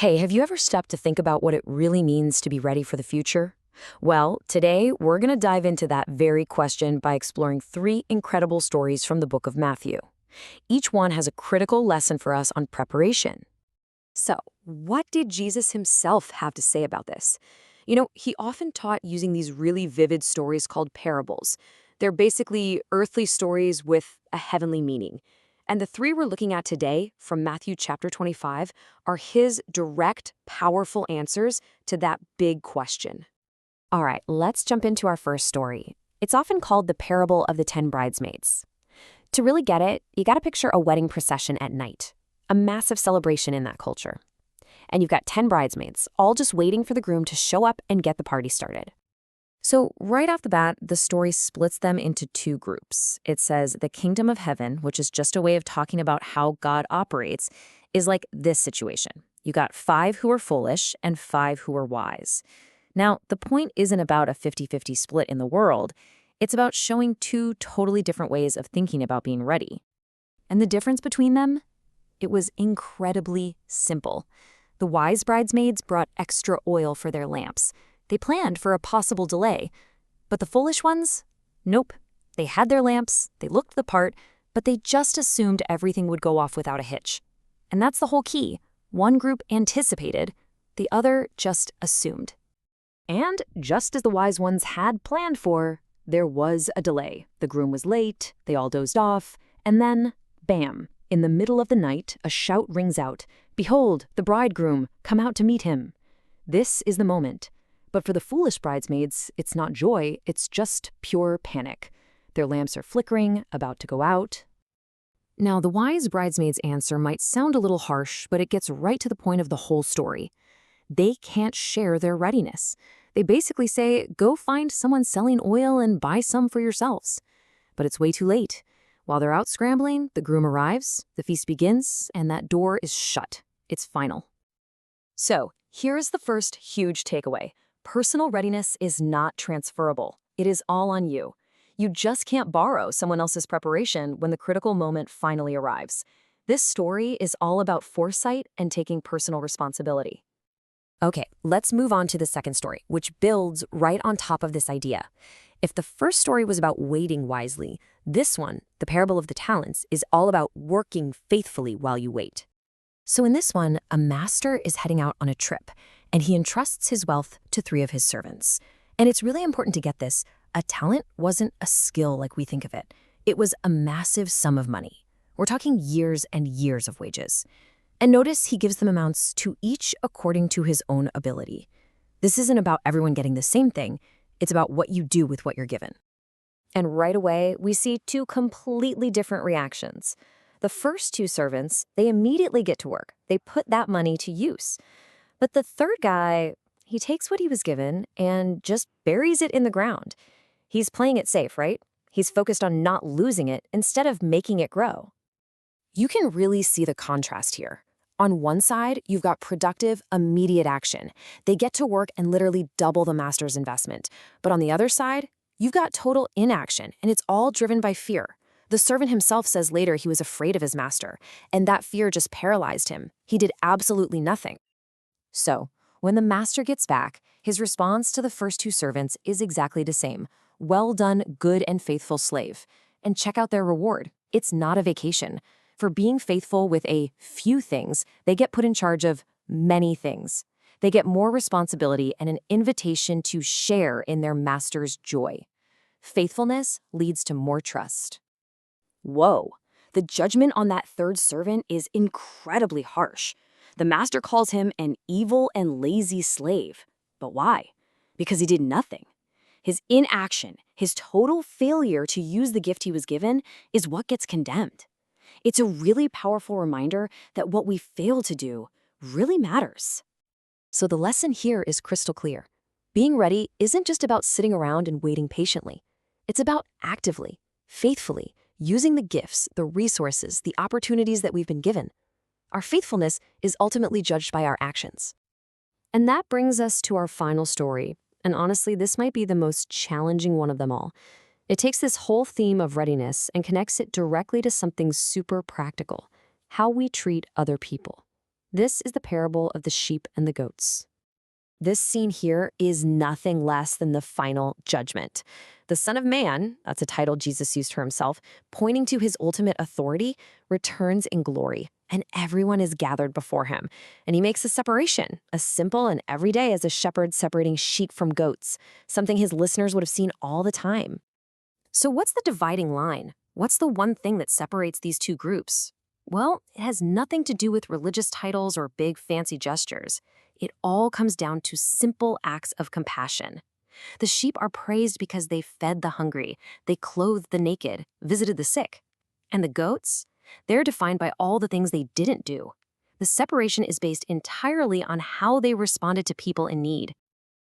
Hey, have you ever stopped to think about what it really means to be ready for the future? Well, today we're going to dive into that very question by exploring three incredible stories from the book of Matthew. Each one has a critical lesson for us on preparation. So, what did Jesus himself have to say about this? He often taught using these really vivid stories called parables. They're basically earthly stories with a heavenly meaning. And the three we're looking at today, from Matthew chapter 25, are his direct, powerful answers to that big question. All right, let's jump into our first story. It's often called the parable of the 10 bridesmaids. To really get it, you got to picture a wedding procession at night, a massive celebration in that culture. And you've got 10 bridesmaids, all just waiting for the groom to show up and get the party started. So right off the bat, the story splits them into two groups. It says the kingdom of heaven, which is just a way of talking about how God operates, is like this situation. You got 5 who are foolish and 5 who are wise. Now, the point isn't about a 50-50 split in the world. It's about showing two totally different ways of thinking about being ready. And the difference between them? It was incredibly simple. The wise bridesmaids brought extra oil for their lamps. They planned for a possible delay. But the foolish ones? Nope. They had their lamps, they looked the part, but they just assumed everything would go off without a hitch. And that's the whole key. One group anticipated, the other just assumed. And just as the wise ones had planned for, there was a delay. The groom was late, they all dozed off, and then, bam, in the middle of the night, a shout rings out, "Behold, the bridegroom, come out to meet him." This is the moment. But for the foolish bridesmaids, it's not joy, it's just pure panic. Their lamps are flickering, about to go out. Now, the wise bridesmaids' answer might sound a little harsh, but it gets right to the point of the whole story. They can't share their readiness. They basically say, go find someone selling oil and buy some for yourselves. But it's way too late. While they're out scrambling, the groom arrives, the feast begins, and that door is shut. It's final. So, here's the first huge takeaway. Personal readiness is not transferable. It is all on you. You just can't borrow someone else's preparation when the critical moment finally arrives. This story is all about foresight and taking personal responsibility. Okay, let's move on to the second story, which builds right on top of this idea. If the first story was about waiting wisely, this one, the parable of the talents, is all about working faithfully while you wait. So in this one, a master is heading out on a trip, and he entrusts his wealth to 3 of his servants. And it's really important to get this. A talent wasn't a skill like we think of it. It was a massive sum of money. We're talking years and years of wages. And notice he gives them amounts to each according to his own ability. This isn't about everyone getting the same thing. It's about what you do with what you're given. And right away, we see 2 completely different reactions. The first 2 servants, they immediately get to work. They put that money to use. But the third guy, he takes what he was given and just buries it in the ground. He's playing it safe, right? He's focused on not losing it instead of making it grow. You can really see the contrast here. On one side, you've got productive, immediate action. They get to work and literally double the master's investment. But on the other side, you've got total inaction, and it's all driven by fear. The servant himself says later he was afraid of his master, and that fear just paralyzed him. He did absolutely nothing. So, when the master gets back, his response to the first 2 servants is exactly the same. Well done, good and faithful slave. And check out their reward. It's not a vacation. For being faithful with a few things, they get put in charge of many things. They get more responsibility and an invitation to share in their master's joy. Faithfulness leads to more trust. Whoa, the judgment on that third servant is incredibly harsh. The master calls him an evil and lazy slave. But why? Because he did nothing. His inaction, his total failure to use the gift he was given, is what gets condemned. It's a really powerful reminder that what we fail to do really matters. So the lesson here is crystal clear. Being ready isn't just about sitting around and waiting patiently. It's about actively, faithfully, using the gifts, the resources, the opportunities that we've been given. Our faithfulness is ultimately judged by our actions. And that brings us to our final story. And honestly, this might be the most challenging one of them all. It takes this whole theme of readiness and connects it directly to something super practical, how we treat other people. This is the parable of the sheep and the goats. This scene here is nothing less than the final judgment. The Son of Man, that's a title Jesus used for himself, pointing to his ultimate authority, returns in glory, and everyone is gathered before him. And he makes a separation, as simple and everyday as a shepherd separating sheep from goats, something his listeners would have seen all the time. So what's the dividing line? What's the one thing that separates these two groups? Well, it has nothing to do with religious titles or big fancy gestures. It all comes down to simple acts of compassion. The sheep are praised because they fed the hungry, they clothed the naked, visited the sick. And the goats? They're defined by all the things they didn't do. The separation is based entirely on how they responded to people in need.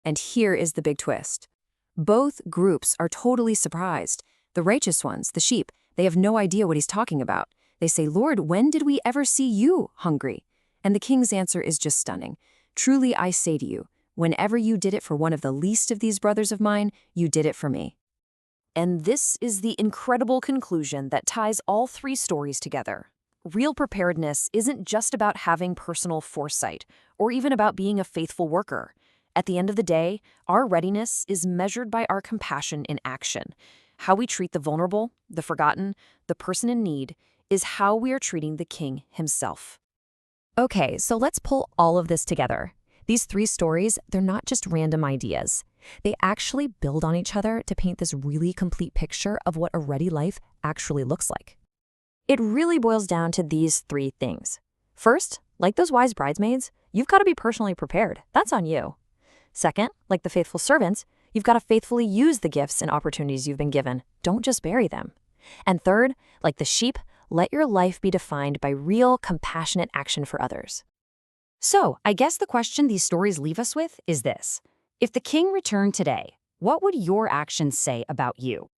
And here is the big twist. Both groups are totally surprised. The righteous ones, the sheep, they have no idea what he's talking about. They say, "Lord, when did we ever see you hungry?" And the king's answer is just stunning. "Truly I say to you, whenever you did it for one of the least of these brothers of mine, you did it for me." And this is the incredible conclusion that ties all three stories together. Real preparedness isn't just about having personal foresight or even about being a faithful worker. At the end of the day, our readiness is measured by our compassion in action. How we treat the vulnerable, the forgotten, the person in need is how we are treating the king himself. Okay, so let's pull all of this together. These three stories, they're not just random ideas. They actually build on each other to paint this really complete picture of what a ready life actually looks like. It really boils down to these three things. First, like those wise bridesmaids, you've got to be personally prepared. That's on you. Second, like the faithful servants, you've got to faithfully use the gifts and opportunities you've been given. Don't just bury them. And third, like the sheep, let your life be defined by real, compassionate action for others. So, I guess the question these stories leave us with is this. If the king returned today, what would your actions say about you?